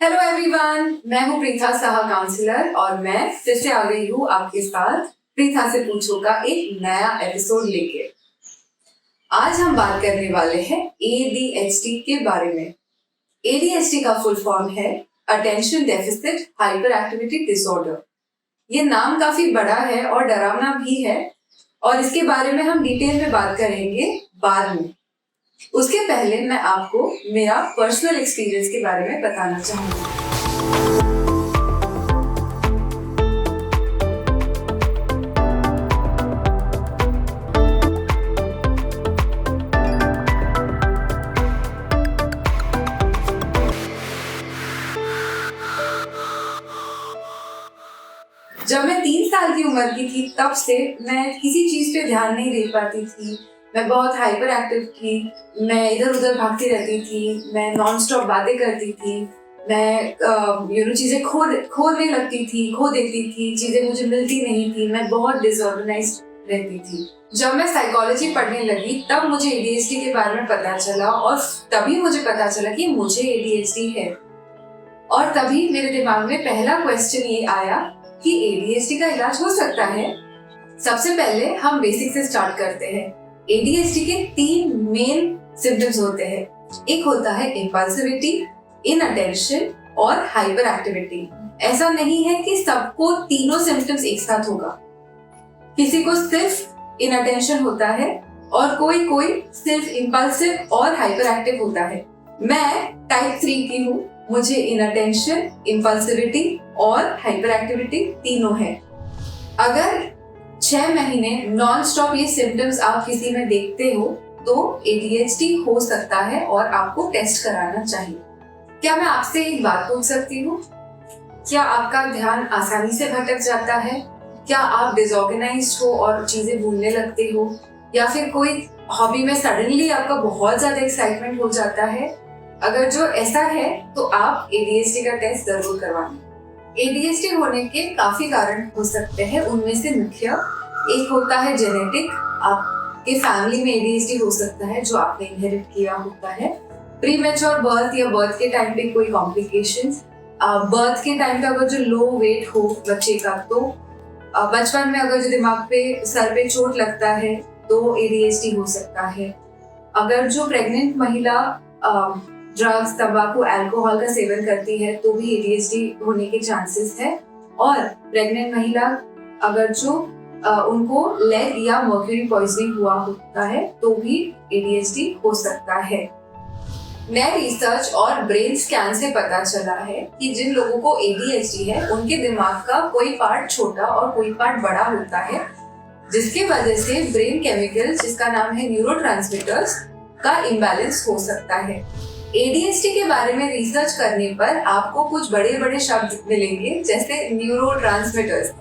Hello everyone, मैं हूँ Preetha Saha counsellor और मैं फिर से आ गई हूँ आपके साथ प्रीथा से पूछो का एक नया एपिसोड लेके। आज हम बात करने वाले हैं ADHD के बारे में। ADHD का फुल फॉर्म है attention deficit hyper activity disorder. ये नाम काफी बड़ा है और डरावना भी है और इसके बारे में हम डिटेल में बात करेंगे बाद में। उसके पहले मैं आपको मेरा पर्सनल एक्सपीरियंस के बारे में बताना चाहूंगी। जब मैं 3 साल की उम्र की थी तब से मैं किसी चीज पे ध्यान नहीं दे पाती थी। मैं बहुत हाइपर एक्टिव थी, मैं इधर उधर भागती रहती थी, मैं नॉन स्टॉप बातें करती थी, मैं चीजें खोने लगती थी, खो देती थी, चीजें मुझे मिलती नहीं थी, मैं बहुत डिसऑर्गेनाइज्ड रहती थी। जब मैं साइकोलॉजी पढ़ने लगी तब मुझे ADHD के बारे में पता चला और तभी मुझे पता चला कि मुझे ADHD है। और तभी मेरे दिमाग में पहला क्वेश्चन ये आया कि ADHD का इलाज हो सकता है। सबसे पहले हम बेसिक से स्टार्ट करते हैं। ADHD के 3 मेन सिम्टम्स होते हैं। एक होता है इम्पल्सिविटी, इनअटेंशन और हाइपर एक्टिविटी। ऐसा नहीं है कि सबको तीनों सिम्टम्स एक साथ होगा। किसी को सिर्फ इनअटेंशन होता है और कोई सिर्फ इम्पल्सिव और हाइपर एक्टिव होता है। मैं टाइप 3 की हूँ। मुझे इनअटेंशन, इम्पल्सिविटी और हाइपर एक्टिविटी तीनों है। अगर 6 महीने नॉन स्टॉप ये सिम्टम्स आप किसी में देखते हो तो ADHD हो सकता है और आपको टेस्ट कराना चाहिए। क्या मैं आपसे एक बात पूछ सकती हूँ? क्या आपका ध्यान आसानी से भटक जाता है? क्या आप डिसऑर्गेनाइज्ड हो और चीजें भूलने लगते हो? या फिर कोई हॉबी में सडनली आपका बहुत ज्यादा एक्साइटमेंट हो जाता है? अगर जो ऐसा है तो आप ADHD का टेस्ट जरूर करवाएं। ADHD होने के काफी कारण हो सकते हैं। उनमें से मुख्य एक होता है जेनेटिक। आपके फैमिली में ADHD हो सकता है जो आपने इनहेरिट किया होता है। प्रीमेच्योर बर्थ या बर्थ के टाइम पे कोई कॉम्प्लिकेशंस, बर्थ के टाइम पे अगर जो लो वेट हो बच्चे का तो बचपन में अगर जो दिमाग पे सर पे चोट लगता है तो ADHD हो सकता है। अगर जो प्रेग्नेंट महिला ड्रग्स, तंबाकू, अल्कोहल का सेवन करती है तो भी ADHD होने के चांसेस है। और प्रेग्नेंट महिला अगर जो उनको लेड या मर्क्यूरी पॉइजनिंग हुआ होता है तो भी ADHD हो सकता है। नए रिसर्च और ब्रेन स्कैन से पता चला है कि जिन लोगों को ADHD है उनके दिमाग का कोई पार्ट छोटा और कोई पार्ट बड़ा होता है, जिसके वजह से ब्रेन केमिकल जिसका नाम है न्यूरोट्रांसमीटर्स का इम्बैलेंस हो सकता है। ADHD के बारे में रिसर्च करने पर आपको कुछ बड़े बड़े शब्द मिलेंगे जैसे न्यूरोट्रांसमीटर्स।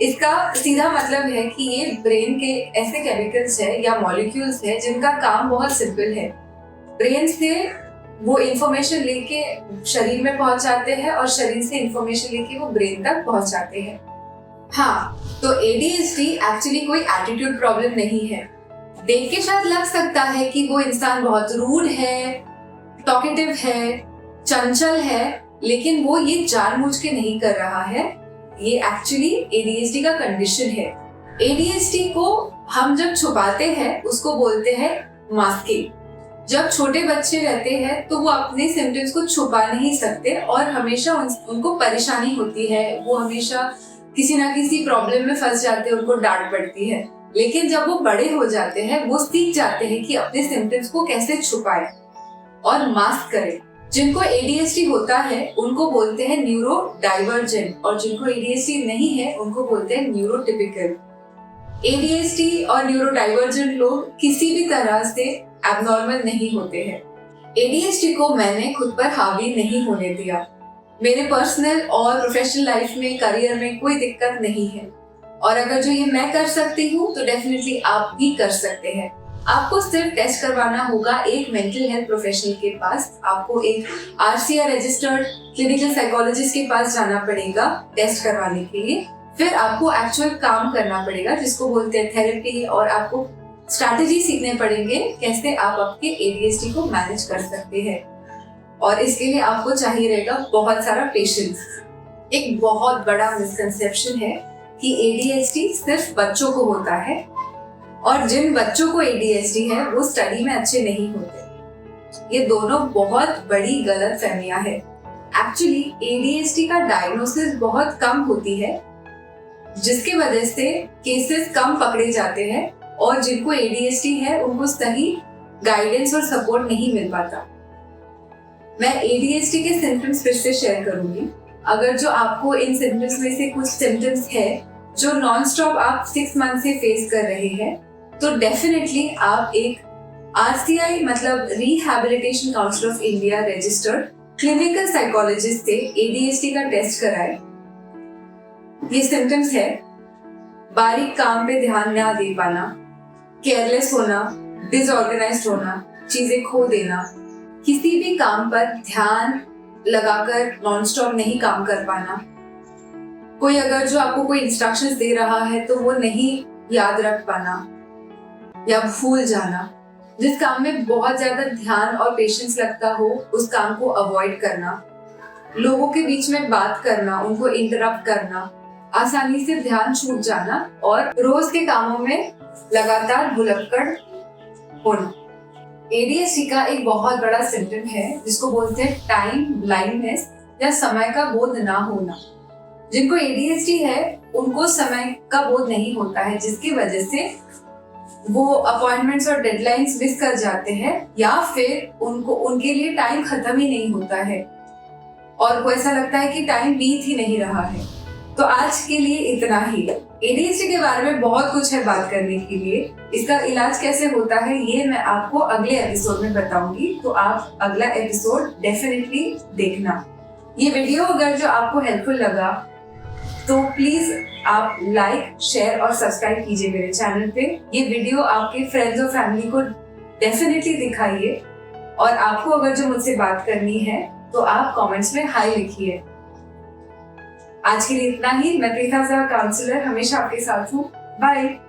इसका सीधा मतलब है कि ये ब्रेन के ऐसे केमिकल्स है या मॉलिक्यूल्स है जिनका काम बहुत सिंपल है। ब्रेन से वो इंफॉर्मेशन लेके शरीर में पहुंच जाते हैं और शरीर से इंफॉर्मेशन लेके वो ब्रेन तक पहुंच जाते हैं। हाँ, तो ADHD एक्चुअली कोई एटीट्यूड प्रॉब्लम नहीं है। देख के शायद लग सकता है कि वो इंसान बहुत रूड है, टॉकेटिव है, चंचल है, लेकिन वो ये जानबूझ के नहीं कर रहा है। ये एक्चुअली ADHD का कंडीशन है। ADHD को हम जब छुपाते हैं उसको बोलते हैं मास्किंग। जब छोटे बच्चे रहते हैं तो वो अपने सिम्टम्स को छुपा नहीं सकते और हमेशा उनको परेशानी होती है। वो हमेशा किसी ना किसी प्रॉब्लम में फंस जाते हैं, उनको डांट पड़ती है। लेकिन जब वो बड़े हो जाते हैं वो सीख जाते हैं कि अपने सिम्टम्स को कैसे छुपाए और मास्क करें। जिनको ADHD होता है उनको बोलते हैं न्यूरो डाइवर्जेंट और जिनको ADHD नहीं है उनको बोलते हैं न्यूरोटिपिकल। ADHD और न्यूरो डाइवर्जेंट लोग किसी भी तरह से एबनॉर्मल नहीं होते हैं। ADHD को मैंने खुद पर हावी नहीं होने दिया। मेरे पर्सनल और प्रोफेशनल लाइफ में, करियर में कोई दिक्कत नहीं है और अगर जो ये मैं कर सकती हूँ तो डेफिनेटली आप भी कर सकते हैं। आपको सिर्फ टेस्ट करवाना होगा एक मेंटल हेल्थ प्रोफेशनल के पास। आपको एक RCR रजिस्टर्ड क्लिनिकल साइकोलॉजिस्ट के पास जाना पड़ेगा टेस्ट करवाने के लिए। फिर आपको एक्चुअल काम करना पड़ेगा जिसको बोलते हैं थेरेपी, और आपको स्ट्रैटेजी सीखने पड़ेंगे कैसे आप आपके ADHD को मैनेज कर सकते हैं। और इसके लिए आपको चाहिए रहेगा बहुत सारा पेशेंस। एक बहुत बड़ा मिसकंसेप्शन है कि ADHD सिर्फ बच्चों को होता है और जिन बच्चों को ADHD है वो स्टडी में अच्छे नहीं होते। ये दोनों बहुत बड़ी गलतफहमियां है। एक्चुअली ADHD का डायग्नोसिस बहुत कम होती है, जिसकी वजह से केसेस कम पकड़े जाते हैं और जिनको ADHD है उनको सही गाइडेंस और सपोर्ट नहीं मिल पाता। मैं ADHD के सिम्टम्स फिर से शेयर करूंगी। अगर जो आपको इन सिम्टम्स में से कुछ सिम्टम्स है जो नॉन स्टॉप आप 6 मंथ से फेस कर रहे हैं, तो डेफिनेटली आप एक RCI मतलब rehabilitation council of India registered clinical psychologist से ADHD का टेस्ट कराएं। ये सिम्टम्स है बारीक काम पे ध्यान ना दे पाना, केयरलेस होना, डिसऑर्गेनाइज्ड होना, चीजें खो देना, किसी भी काम पर ध्यान लगाकर नॉन स्टॉप नहीं काम कर पाना, कोई अगर जो आपको कोई इंस्ट्रक्शंस दे रहा है तो वो नहीं याद रख पाना या भूल जाना, जिस काम में बहुत ज्यादा ध्यान और पेशेंस लगता हो उस काम को अवॉइड करना, लोगों के बीच में बात करना, उनको इंटरप्ट करना, आसानी से ध्यान छूट जाना और रोज के कामों में लगातार भुलक्कड़ होना। ADHD का एक बहुत बड़ा सिम्टम है जिसको बोलते हैं टाइम ब्लाइंडनेस या समय का बोध ना होना। जिनको ADHD है उनको समय का बोध नहीं होता है, जिसकी वजह से वो अपॉइंटमेंट्स और डेडलाइंस मिस कर जाते हैं या फिर उनको उनके लिए टाइम खत्म ही नहीं होता है और को ऐसा लगता है कि टाइम बीत ही नहीं रहा है। तो आज के लिए इतना ही। ADHD के बारे में बहुत कुछ है बात करने के लिए। इसका इलाज कैसे होता है ये मैं आपको अगले एपिसोड में बताऊंगी, तो आप अगला एपिसोड डेफिनेटली देखना। ये वीडियो अगर जो आपको हेल्पफुल लगा तो प्लीज आप लाइक, शेयर और सब्सक्राइब कीजिए मेरे चैनल पे। ये वीडियो आपके फ्रेंड्स और फैमिली को डेफिनेटली दिखाइए और आपको अगर जो मुझसे बात करनी है तो आप कमेंट्स में हाई लिखिए। आज के लिए इतना ही। मैं प्रीता काउंसलर हमेशा आपके साथ हूँ। बाय।